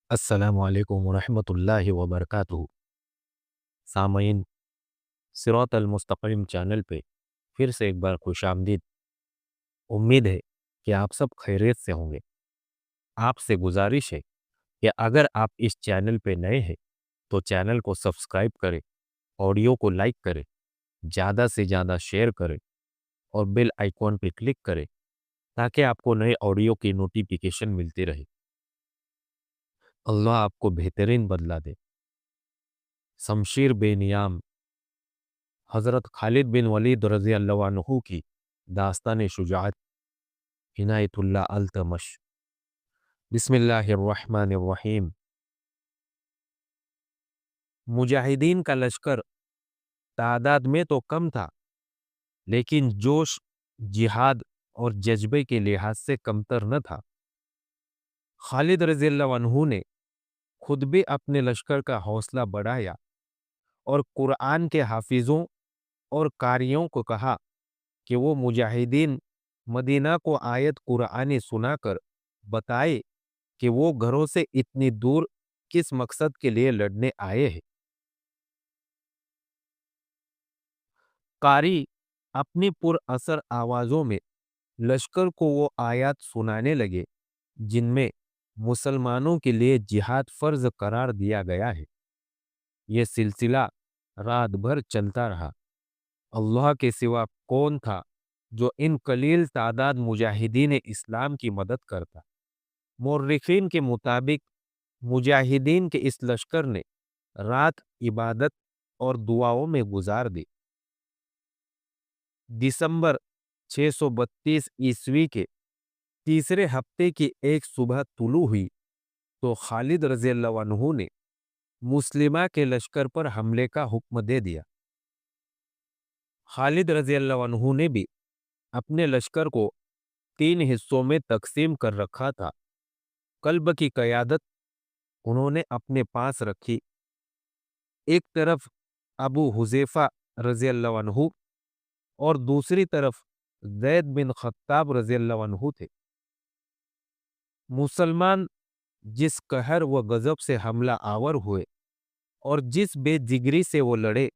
अस्सलामु अलैकुम वरहमतुल्लाहि वबरकातुहू। सामईन, सिरात अल मुस्तकीम चैनल पे फिर से एक बार खुशामदीद। उम्मीद है कि आप सब खैरियत से होंगे। आपसे गुजारिश है कि अगर आप इस चैनल पे नए हैं तो चैनल को सब्सक्राइब करें, ऑडियो को लाइक करें, ज़्यादा से ज़्यादा शेयर करें और बेल आइकॉन पे क्लिक करें ताकि आपको नए ऑडियो की नोटिफिकेशन मिलती रहे। अल्लाह आपको बेहतरीन बदला दे। शमशीर बेनियाम हज़रत खालिद बिन वलीद रज़ी अल्लाह अन्हु की दास्तान शुजाअत इनायतुल्लाह अल्तमश। बिस्मिल्लाहिर्रहमानिर्रहीम। मुजाहिदीन का लश्कर तादाद में तो कम था, लेकिन जोश, जिहाद और जज्बे के लिहाज से कमतर न था। खालिद रज़ी अल्लाह अन्हु ने खुद भी अपने लश्कर का हौसला बढ़ाया और कुरान के हाफिजों और कारियों को कहा कि वो मुजाहिदीन मदीना को आयत कुरानी सुनाकर बताए कि वो घरों से इतनी दूर किस मकसद के लिए लड़ने आए हैं। कारी अपनी पुरअसर आवाजों में लश्कर को वो आयत सुनाने लगे जिनमें मुसलमानों के लिए जिहाद फर्ज करार दिया गया है। ये सिलसिला रात भर चलता रहा। अल्लाह के सिवा कौन था जो इन कलील तादाद मुजाहिदीन इस्लाम की मदद करता। मुर्रिखीन के मुताबिक मुजाहिदीन के इस लश्कर ने रात इबादत और दुआओं में गुजार दी। दिसंबर 632 ईस्वी के तीसरे हफ्ते की एक सुबह तुलू हुई तो खालिद रज़ी अल्लाह अन्हु ने मुस्लिमा के लश्कर पर हमले का हुक्म दे दिया। खालिद रज़ी अल्लाह अन्हु ने भी अपने लश्कर को तीन हिस्सों में तकसीम कर रखा था। कल्ब की कयादत उन्होंने अपने पास रखी। एक तरफ अबू हुज़ैफा रज़ी अल्लाह अन्हु और दूसरी तरफ ज़ैद बिन खत्ताब रज़ी अल्लाह अन्हु थे। मुसलमान जिस कहर व गजब से हमला आवर हुए और जिस बेजिगरी से वो लड़े,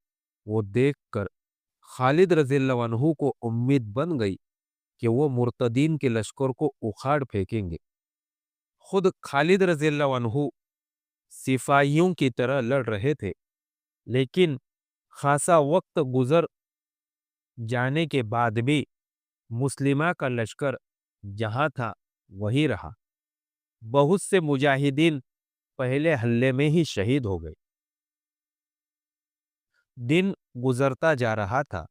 वो देखकर खालिद रज़ियल्लाहु अन्हु को उम्मीद बन गई कि वो मुर्तदीन के लश्कर को उखाड़ फेंकेंगे। खुद खालिद रज़ियल्लाहु अन्हु सिपाहियों की तरह लड़ रहे थे, लेकिन खासा वक्त गुजर जाने के बाद भी मुस्लिमा का लश्कर जहां था वहीं रहा। बहुत से मुजाहिदीन पहले हल्ले में ही शहीद हो गए। दिन गुजरता जा रहा था।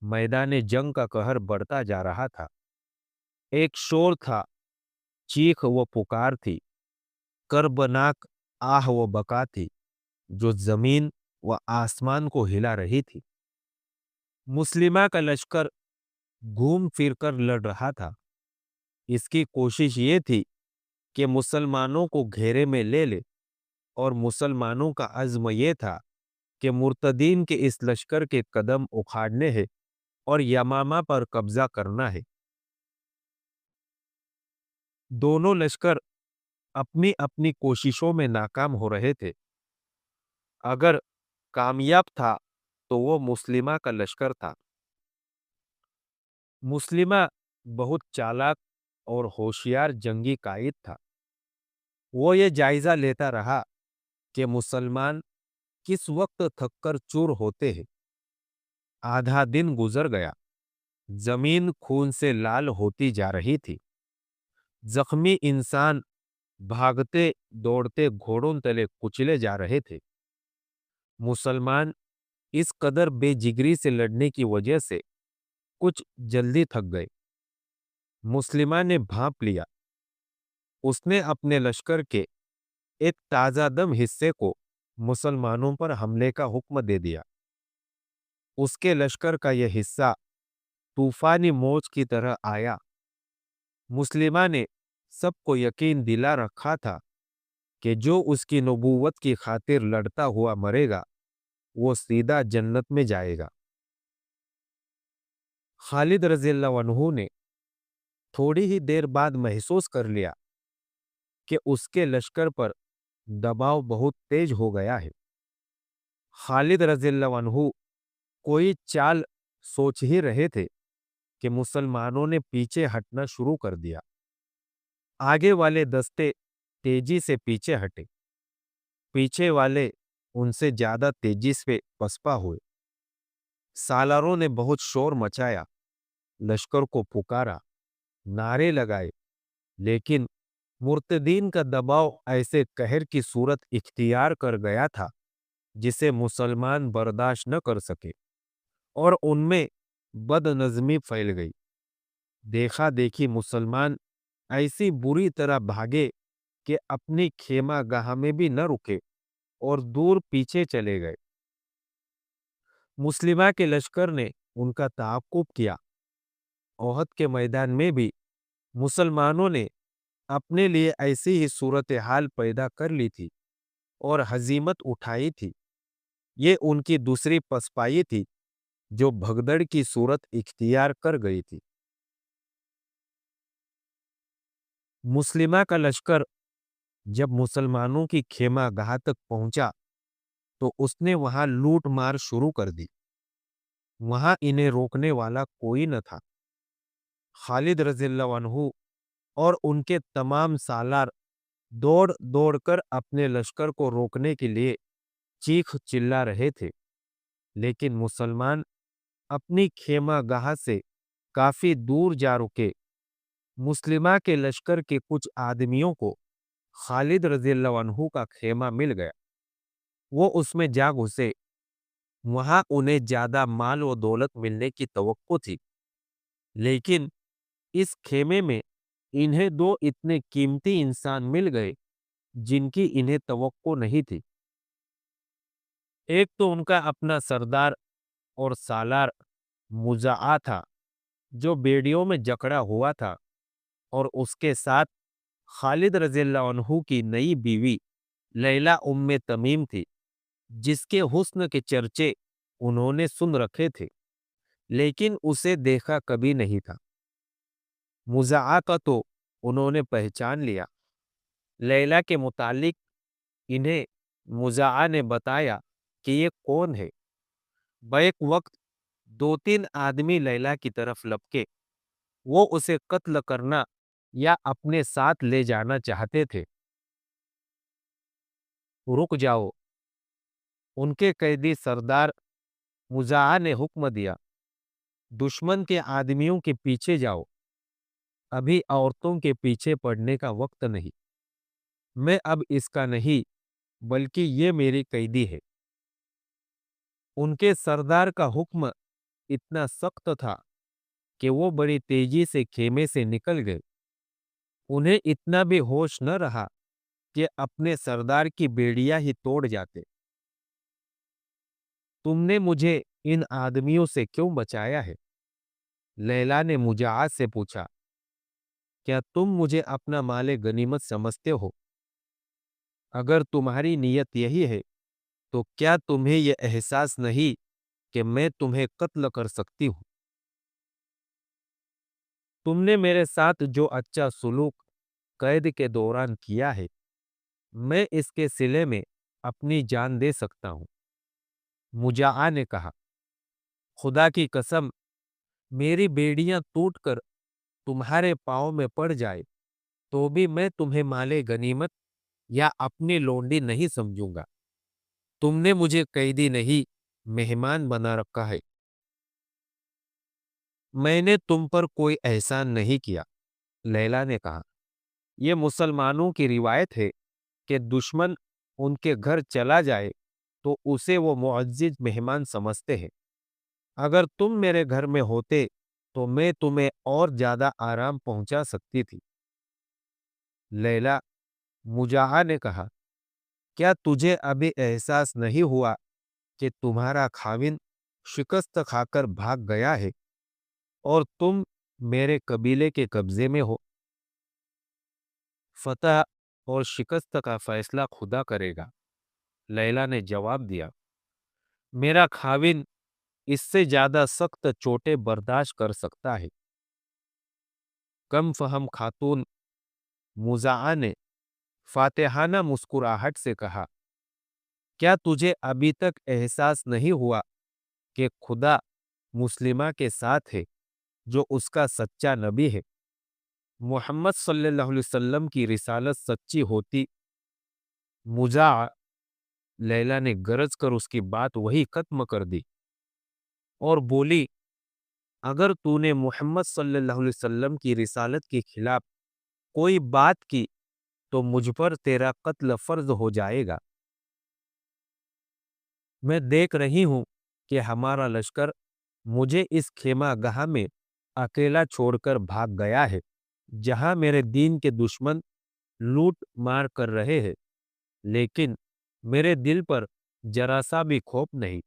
मैदान जंग का कहर बढ़ता जा रहा था। एक शोर था, चीख व पुकार थी, कर्बनाक आह व बका थी, जो जमीन व आसमान को हिला रही थी। मुस्लिमा का लश्कर घूम फिर कर लड़ रहा था। इसकी कोशिश ये थी कि मुसलमानों को घेरे में ले ले और मुसलमानों का अज़्म ये था कि मुर्तदीन के इस लश्कर के कदम उखाड़ने हैं और यमामा पर कब्जा करना है। दोनों लश्कर अपनी अपनी कोशिशों में नाकाम हो रहे थे। अगर कामयाब था तो वो मुस्लिमा का लश्कर था। मुस्लिमा बहुत चालाक और होशियार जंगी कायद था। वो ये जायजा लेता रहा कि मुसलमान किस वक्त थककर चूर होते हैं। आधा दिन गुजर गया। जमीन खून से लाल होती जा रही थी। जख्मी इंसान भागते दौड़ते घोड़ों तले कुचले जा रहे थे। मुसलमान इस कदर बेजिगरी से लड़ने की वजह से कुछ जल्दी थक गए। मुस्लिमा ने भांप लिया। उसने अपने लश्कर के एक ताजा दम हिस्से को मुसलमानों पर हमले का हुक्म दे दिया। उसके लश्कर का यह हिस्सा तूफानी मौज की तरह आया। मुस्लिमा ने सबको यकीन दिला रखा था कि जो उसकी नबूवत की खातिर लड़ता हुआ मरेगा, वो सीधा जन्नत में जाएगा। खालिद रज़ियल्लाहु अन्हु ने थोड़ी ही देर बाद महसूस कर लिया کہ اس کے لشکر پر دباؤ بہت تیز ہو گیا ہے۔ خالد رضی اللہ عنہ کوئی چال سوچ ہی رہے تھے کہ مسلمانوں نے پیچھے ہٹنا شروع کر دیا۔ آگے والے دستے تیزی سے پیچھے ہٹے، پیچھے والے ان سے زیادہ تیزی سے پسپا ہوئے۔ سالاروں نے بہت شور مچایا، لشکر کو پکارا، نعرے لگائے، لیکن مرتدین کا دباؤ ایسے قہر کی صورت اختیار کر گیا تھا جسے مسلمان برداشت نہ کر سکے، اور ان میں بد نظمی پھیل گئی۔ دیکھا دیکھی مسلمان ایسی بری طرح بھاگے کہ اپنی خیمہ گاہ میں بھی نہ رکے اور دور پیچھے چلے گئے۔ مسلمہ کے لشکر نے ان کا تعاقب کیا۔ احد کے میدان میں بھی مسلمانوں نے اپنے لیے ایسی ہی صورتحال پیدا کر لی تھی اور ہزیمت اٹھائی تھی۔ یہ ان کی دوسری پسپائی تھی جو بھگدڑ کی صورت اختیار کر گئی تھی۔ مسلمہ کا لشکر جب مسلمانوں کی خیمہ گاہ تک پہنچا تو اس نے وہاں لوٹ مار شروع کر دی۔ وہاں انہیں روکنے والا کوئی نہ تھا۔ خالد رضی اللہ عنہ اور ان کے تمام سالار دوڑ دوڑ کر اپنے لشکر کو روکنے کے لیے چیخ چلا رہے تھے، لیکن مسلمان اپنی خیمہ گاہ سے کافی دور جا رکے۔ مسلمہ کے لشکر کے کچھ آدمیوں کو خالد رضی اللہ عنہ کا خیمہ مل گیا۔ وہ اس میں جا گھسے۔ وہاں انہیں زیادہ مال و دولت ملنے کی توقع تھی، لیکن اس خیمے میں انہیں دو اتنے قیمتی انسان مل گئے جن کی انہیں توقع نہیں تھی۔ ایک تو ان کا اپنا سردار اور سالار مزاع تھا جو بیڑیوں میں جکڑا ہوا تھا، اور اس کے ساتھ خالد رضی اللہ عنہ کی نئی بیوی لیلہ ام تمیم تھی، جس کے حسن کے چرچے انہوں نے سن رکھے تھے لیکن اسے دیکھا کبھی نہیں تھا۔ مزاع کا تو انہوں نے پہچان لیا۔ لیلہ کے متعلق انہیں مزاع نے بتایا کہ یہ کون ہے۔ بیک وقت دو تین آدمی لیلہ کی طرف لپکے۔ وہ اسے قتل کرنا یا اپنے ساتھ لے جانا چاہتے تھے۔ رک جاؤ، ان کے قیدی سردار مزاع نے حکم دیا، دشمن کے آدمیوں کے پیچھے جاؤ، ابھی عورتوں کے پیچھے پڑنے کا وقت نہیں۔ میں اب اس کا نہیں بلکہ یہ میری قیدی ہے۔ ان کے سردار کا حکم اتنا سخت تھا کہ وہ بڑی تیزی سے خیمے سے نکل گئے۔ انہیں اتنا بھی ہوش نہ رہا کہ اپنے سردار کی بیڑیاں ہی توڑ جاتے۔ تم نے مجھے ان آدمیوں سے کیوں بچایا ہے؟ لیلہ نے مزاع سے پوچھا۔ کیا تم مجھے اپنا مال غنیمت سمجھتے ہو؟ اگر تمہاری نیت یہی ہے تو کیا تمہیں یہ احساس نہیں کہ میں تمہیں قتل کر سکتی ہوں؟ تم نے میرے ساتھ جو اچھا سلوک قید کے دوران کیا ہے، میں اس کے صلے میں اپنی جان دے سکتا ہوں۔ مزاع نے کہا، خدا کی قسم، میری بیڑیاں ٹوٹ کر تمہارے پاؤں میں پڑ جائے تو بھی میں تمہیں مال غنیمت یا اپنی لونڈی نہیں سمجھوں گا۔ تم نے مجھے قیدی نہیں مہمان بنا رکھا ہے۔ میں نے تم پر کوئی احسان نہیں کیا، لیلہ نے کہا۔ یہ مسلمانوں کی روایت ہے کہ دشمن ان کے گھر چلا جائے تو اسے وہ معزز مہمان سمجھتے ہیں۔ اگر تم میرے گھر میں ہوتے تو میں تمہیں اور زیادہ آرام پہنچا سکتی تھی۔ لیلہ، مزاع نے کہا، کیا تجھے ابھی احساس نہیں ہوا کہ تمہارا خاوند شکست کھا کر بھاگ گیا ہے اور تم میرے قبیلے کے قبضے میں ہو؟ فتح اور شکست کا فیصلہ خدا کرے گا، لیلہ نے جواب دیا۔ میرا خاوند اس سے زیادہ سخت چوٹیں برداشت کر سکتا ہے۔ کم فہم خاتون مزاع نے फातिहाना मुस्कुराहट से कहा, क्या तुझे अभी तक एहसास नहीं हुआ कि खुदा मुस्लिमा के साथ है जो उसका सच्चा नबी है? मोहम्मद सल्लल्लाहु अलैहि वसल्लम की रिसालत सच्ची होती। मुजा लैला ने गरज कर उसकी बात वही खत्म कर दी और बोली, अगर तूने मोहम्मद सल्लल्लाहु अलैहि वसल्लम की रिसालत के खिलाफ कोई बात की तो मुझ पर तेरा कत्ल फर्ज हो जाएगा। मैं देख रही हूं कि हमारा लश्कर मुझे इस खेमा गाह में अकेला छोड़कर भाग गया है, जहां मेरे दीन के दुश्मन लूट मार कर रहे हैं, लेकिन मेरे दिल पर जरा सा भी खौफ नहीं।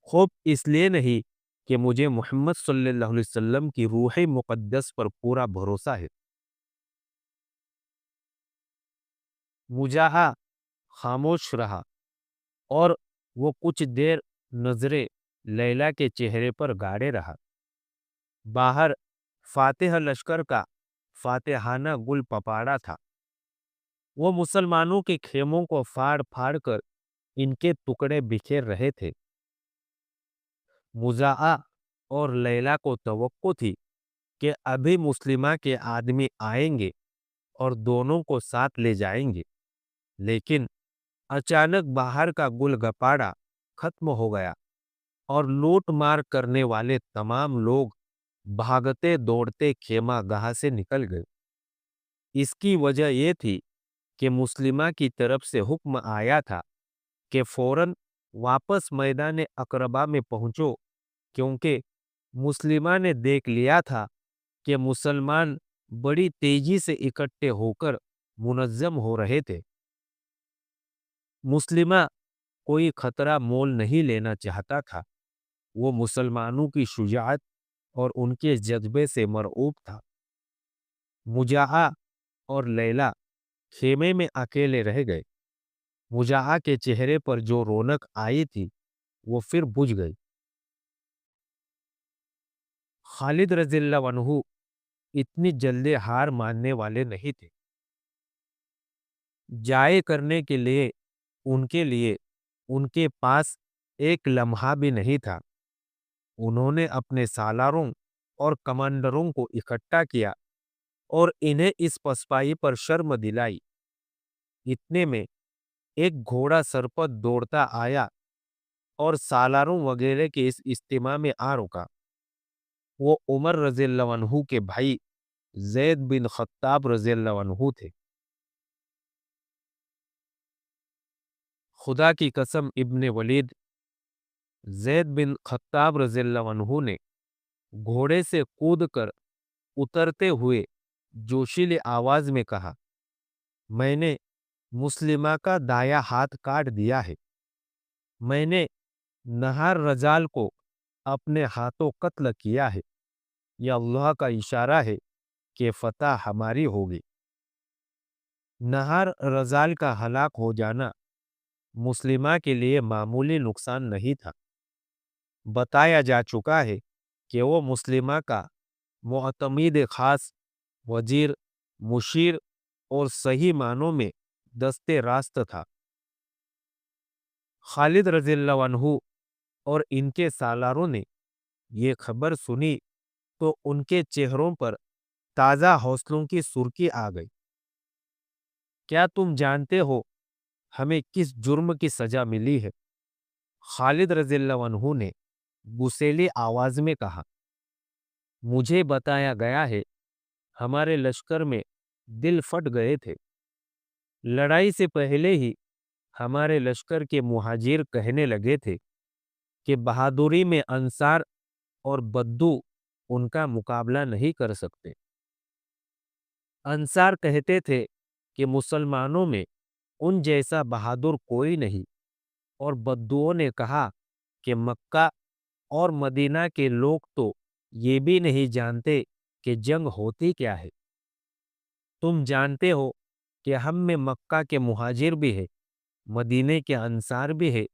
खौफ इसलिए नहीं कि मुझे मोहम्मद सल्लल्लाहु अलैहि वसल्लम की रूह मुक़द्दस पर पूरा भरोसा है। मुजाहा खामोश रहा और वो कुछ देर नजरें लैला के चेहरे पर गाड़े रहा। बाहर फातिह लश्कर का फातिहाना गुल पपाड़ा था। वो मुसलमानों के खेमों को फाड़ फाड़ कर इनके टुकड़े बिखेर रहे थे। मुजाआ और लैला को तवक्को थी कि अभी मुस्लिमा के आदमी आएंगे और दोनों को साथ ले जाएंगे, लेकिन अचानक बाहर का गुलगपाड़ा खत्म हो गया और लूट मार करने वाले तमाम लोग भागते दौड़ते खेमा गाह से निकल गए। इसकी वजह यह थी कि मुस्लिमा की तरफ से हुक्म आया था कि फौरन वापस मैदान अकरबा में पहुंचो, क्योंकि मुस्लिमा ने देख लिया था कि मुसलमान बड़ी तेजी से इकट्ठे होकर मुनज्जम हो रहे थे। मुस्लिमा कोई खतरा मोल नहीं लेना चाहता था। वो मुसलमानों की शुजाअत और उनके जज्बे से मरऊब था। मुजाहा और लैला खेमे में अकेले रह गए। मुजाहा के चेहरे पर जो रौनक आई थी वो फिर बुझ गई। खालिद रज़ियल्लाहु अन्हु इतनी जल्दी हार मानने वाले नहीं थे। जाए करने के लिए उनके पास एक लम्हा भी नहीं था। उन्होंने अपने सालारों और कमांडरों को इकट्ठा किया और इन्हें इस पसपाई पर शर्म दिलाई। इतने में एक घोड़ा सर पर दौड़ता आया और सालारों वगैरह के इस इज्तिमा में आ रुका। वो उमर रज़ियल्लाहु अन्हु के भाई ज़ैद बिन खत्ताब रज़ियल्लाहु अन्हु थे। खुदा की कसम इब्ने वलीद, ज़ैद बिन खत्ताब रज़ियल्लाहु अन्हु ने घोड़े से कूदकर उतरते हुए जोशीले आवाज में कहा, मैंने मुस्लिमा का दाया हाथ काट दिया है। मैंने नहार रजाल को अपने हाथों कत्ल किया है। यह अल्लाह का इशारा है कि फतह हमारी होगी। नहार रजाल का हलाक हो जाना मुस्लिमा के लिए मामूली नुकसान नहीं था। बताया जा चुका है कि वो मुस्लिमा का मुअतमीद खास, वजीर, मुशीर और सही मानों में दस्ते रास्त था। खालिद रज़ियल्लाहु अन्हु और इनके सालारों ने ये खबर सुनी तो उनके चेहरों पर ताज़ा हौसलों की सुर्खी आ गई। क्या तुम जानते हो हमें किस जुर्म की सजा मिली है? खालिद रज़ियल्लाहु अन्हु ने गुस्सैली आवाज में कहा, मुझे बताया गया है हमारे लश्कर में दिल फट गए थे। लड़ाई से पहले ही हमारे लश्कर के मुहाजिर कहने लगे थे कि बहादुरी में अंसार और बद्दू उनका मुकाबला नहीं कर सकते। अंसार कहते थे कि मुसलमानों में उन जैसा बहादुर कोई नहीं, और बद्दुओं ने कहा कि मक्का और मदीना के लोग तो ये भी नहीं जानते कि जंग होती क्या है। तुम जानते हो कि हम में मक्का के मुहाजिर भी है, मदीने के अंसार भी है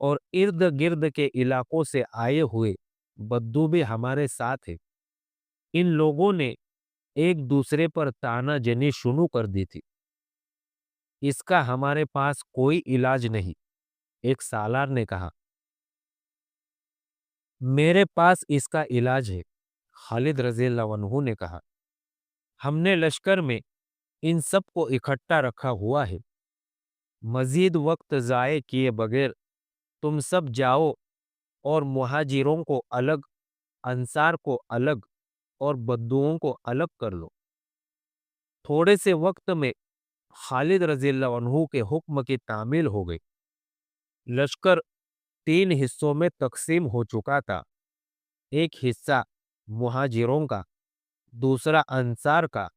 और इर्द गिर्द के इलाकों से आए हुए बद्दू भी हमारे साथ है। इन लोगों ने एक दूसरे पर तानाजनी शुरू कर दी थी। इसका हमारे पास कोई इलाज नहीं, एक सालार ने कहा। मेरे पास इसका इलाज है, खालिद रज़ियल्लाहु अन्हु ने कहा। हमने लश्कर में इन सब को इकट्ठा रखा हुआ है। मजीद वक्त ज़ाये किए बगैर तुम सब जाओ और मुहाजिरों को अलग, अंसार को अलग और बद्दुओं को अलग कर लो। थोड़े से वक्त में खालिद रज़ियल्लाहु अन्हु के हुक्म की तामील हो गई। लश्कर 3 हिस्सों में तकसीम हो चुका था। एक हिस्सा मुहाजिरों का, दूसरा अंसार का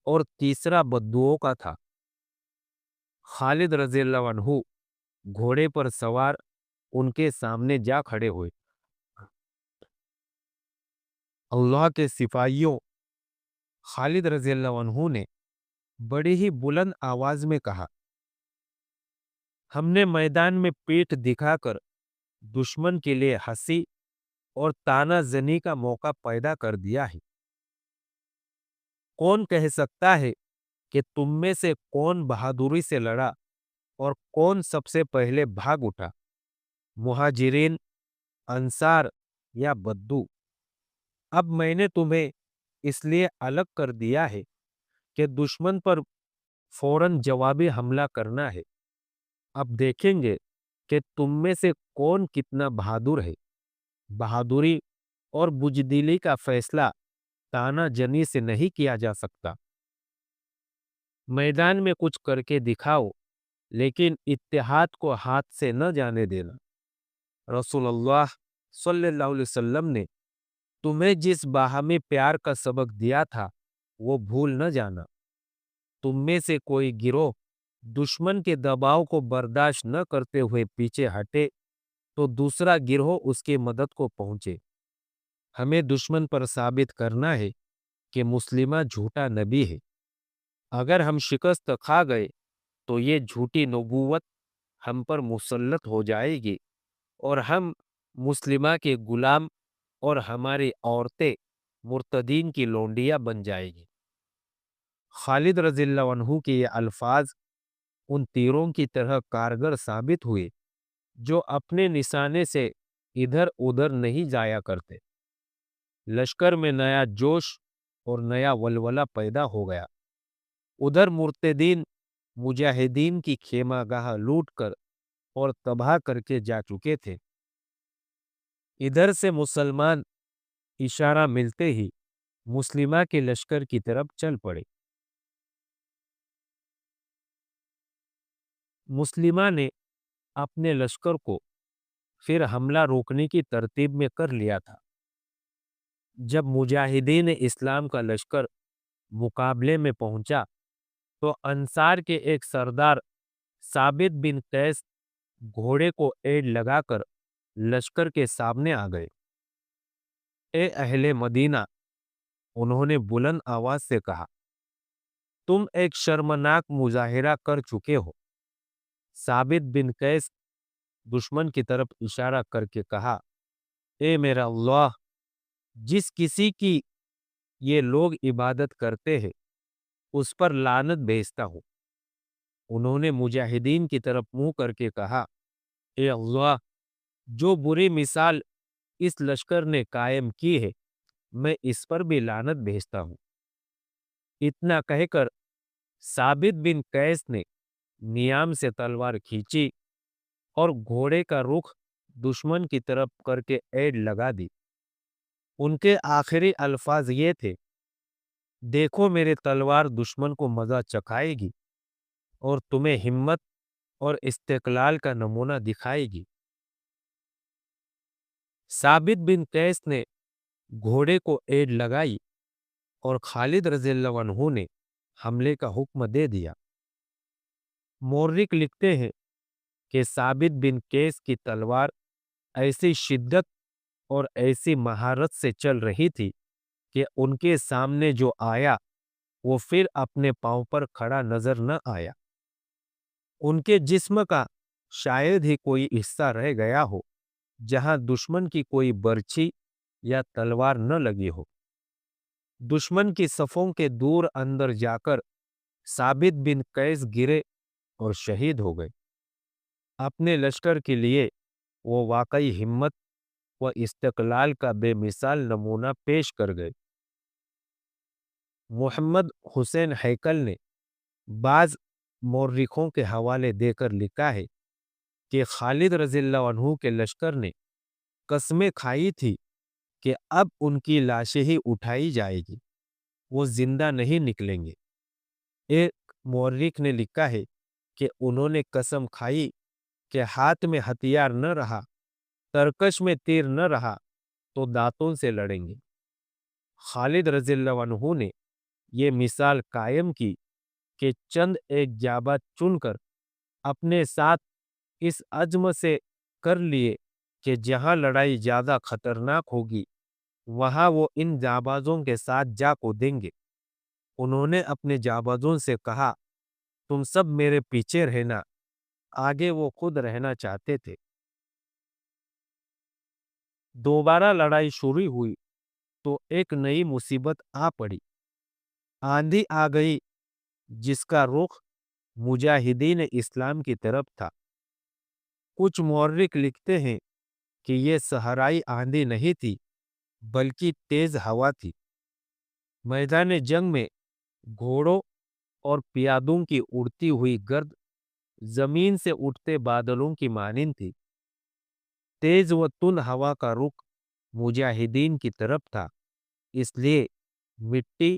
और तीसरा बद्दुओं का था। खालिद रज़ियल्लाहु अन्हु घोड़े पर सवार उनके सामने जा खड़े हुए। अल्लाह के सिपाहियों, खालिद रज़ियल्लाहु अन्हु ने बड़ी ही बुलंद आवाज में कहा, हमने मैदान में पीठ दिखाकर दुश्मन के लिए हंसी और तानाजनी का मौका पैदा कर दिया है। कौन कह सकता है कि तुम में से कौन बहादुरी से लड़ा और कौन सबसे पहले भाग उठा, मुहाजिरीन, अंसार या बद्दू? अब मैंने तुम्हें इसलिए अलग कर दिया है कि दुश्मन पर फौरन जवाबी हमला करना है। अब देखेंगे कि तुम में से कौन कितना बहादुर है। बहादुरी और बुजदिली का फैसला तानाजनी से नहीं किया जा सकता। मैदान में कुछ करके दिखाओ, लेकिन इत्तेहाद को हाथ से न जाने देना। रसूलुल्लाह सल्लल्लाहु अलैहि वसल्लम ने तुम्हें जिस बाहमी प्यार का सबक दिया था, वो भूल न जाना। तुम में से कोई गिरोह दुश्मन के दबाव को बर्दाश्त न करते हुए पीछे हटे, तो दूसरा गिरोह उसकी मदद को पहुंचे। हमें दुश्मन पर साबित करना है कि मुस्लिमा झूठा नबी है। अगर हम शिकस्त खा गए तो ये झूठी नबूवत हम पर मुसल्लत हो जाएगी और हम मुस्लिमा के गुलाम और हमारी औरतें मुर्तदीन की लोंडियां बन जाएगी। खालिद रज़ियल्लाहु अन्हु के ये अल्फाज उन तीरों की तरह कारगर साबित हुए जो अपने निशाने से इधर उधर नहीं जाया करते। लश्कर में नया जोश और नया वलवला पैदा हो गया। उधर मुर्तदीन मुजाहिदीन की खेमागाह लूटकर और तबाह करके जा चुके थे। इधर से मुसलमान इशारा मिलते ही मुस्लिमा के लश्कर की तरफ चल पड़े। मुस्लिमा ने अपने लश्कर को फिर हमला रोकने की तरतीब में कर लिया था। जब मुजाहिदीन इस्लाम का लश्कर मुकाबले में पहुंचा, तो अंसार के एक सरदार साबित बिन कैस घोड़े को एड़ लगाकर लश्कर के सामने आ गए। ए अहले मदीना, उन्होंने बुलंद आवाज से कहा, तुम एक शर्मनाक मुजाहिरा कर चुके हो। साबित बिन कैस दुश्मन की तरफ इशारा करके कहा, ए मेरा अल्लाह, जिस किसी की ये लोग इबादत करते हैं उस पर लानत भेजता हूं। उन्होंने मुजाहिदीन की तरफ मुंह करके कहा, ए अल्लाह, जो बुरी मिसाल इस लश्कर ने कायम की है, मैं इस पर भी लानत भेजता हूं। इतना कहकर साबित बिन कैस ने नियाम से तलवार खींची और घोड़े का रुख दुश्मन की तरफ करके एड़ लगा दी। उनके आखिरी अल्फाज ये थे, देखो मेरी तलवार दुश्मन को मजा चखाएगी और तुम्हें हिम्मत और इस्तेकलाल का नमूना दिखाएगी। साबित बिन कैस ने घोड़े को एड़ लगाई और खालिद रज़ियल्लाहु अन्हु ने हमले का हुक्म दे दिया। मोर्रिक लिखते हैं कि साबित बिन कैस की तलवार ऐसी शिद्दत और ऐसी महारत से चल रही थी कि उनके सामने जो आया वो फिर अपने पांव पर खड़ा नजर न आया। उनके जिस्म का शायद ही कोई हिस्सा रह गया हो जहां दुश्मन की कोई बर्छी या तलवार न लगी हो। दुश्मन की सफों के दूर अंदर जाकर साबित बिन कैस गिरे اور شہید ہو گئے۔ اپنے لشکر کے لیے وہ واقعی ہمت و استقلال کا بے مثال نمونہ پیش کر گئے۔ محمد حسین ہیکل نے بعض مورخوں کے حوالے دے کر لکھا ہے کہ خالد رضی اللہ عنہ کے لشکر نے قسمیں کھائی تھی کہ اب ان کی لاشیں ہی اٹھائی جائے گی، وہ زندہ نہیں نکلیں گے۔ ایک مورخ نے لکھا ہے کہ انہوں نے قسم کھائی کہ ہاتھ میں ہتھیار نہ رہا، ترکش میں تیر نہ رہا تو دانتوں سے لڑیں گے۔ خالد رضی اللہ عنہ نے یہ مثال قائم کی کہ چند ایک جابہ چن کر اپنے ساتھ اس عزم سے کر لیے کہ جہاں لڑائی زیادہ خطرناک ہوگی وہاں وہ ان جابازوں کے ساتھ جا کودیں گے۔ انہوں نے اپنے جابازوں سے کہا، تم سب میرے پیچھے رہنا۔ آگے وہ خود رہنا چاہتے تھے۔ دوبارہ لڑائی شروع ہوئی تو ایک نئی مصیبت آ پڑی۔ آندھی آ گئی جس کا رخ مجاہدین اسلام کی طرف تھا۔ کچھ مورخ لکھتے ہیں کہ یہ صحرائی آندھی نہیں تھی بلکہ تیز ہوا تھی۔ میدان جنگ میں گھوڑوں اور پیادوں کی اڑتی ہوئی گرد زمین سے اٹھتے بادلوں کی مانند تھی۔ تیز و تند ہوا کا رخ مجاہدین کی طرف تھا، اس لیے مٹی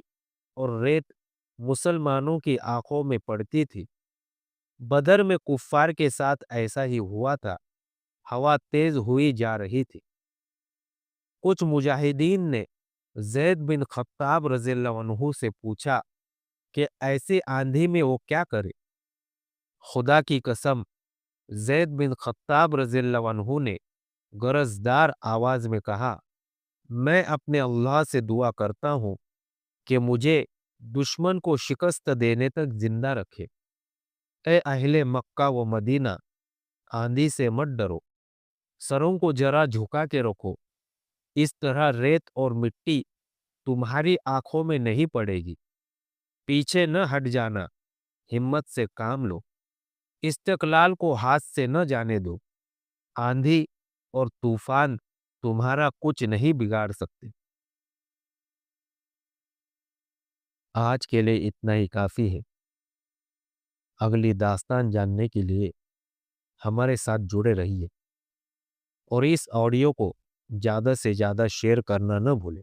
اور ریت مسلمانوں کی آنکھوں میں پڑتی تھی۔ بدر میں کفار کے ساتھ ایسا ہی ہوا تھا، ہوا تیز ہوئی جا رہی تھی۔ کچھ مجاہدین نے زید بن خطاب رضی اللہ عنہ سے پوچھا کہ ایسی آندھی میں وہ کیا کرے؟ خدا کی قسم، زید بن خطاب رضی اللہ عنہ نے گرجدار آواز میں کہا، میں اپنے اللہ سے دعا کرتا ہوں کہ مجھے دشمن کو شکست دینے تک زندہ رکھے۔ اے اہل مکہ و مدینہ، آندھی سے مت ڈرو، سروں کو ذرا جھکا کے رکھو۔ اس طرح ریت اور مٹی تمہاری آنکھوں میں نہیں پڑے گی۔ پیچھے نہ ہٹ جانا، ہمت سے کام لو، استقلال کو ہاتھ سے نہ جانے دو۔ آندھی اور طوفان تمہارا کچھ نہیں بگاڑ سکتے۔ آج کے لیے اتنا ہی کافی ہے۔ اگلی داستان جاننے کے لیے ہمارے ساتھ جڑے رہیے اور اس آڈیو کو زیادہ سے زیادہ شیئر کرنا نہ بھولیں۔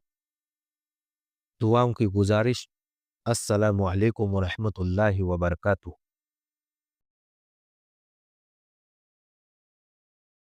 دعاؤں کی گزارش۔ السلام علیکم ورحمۃ اللہ وبرکاتہ۔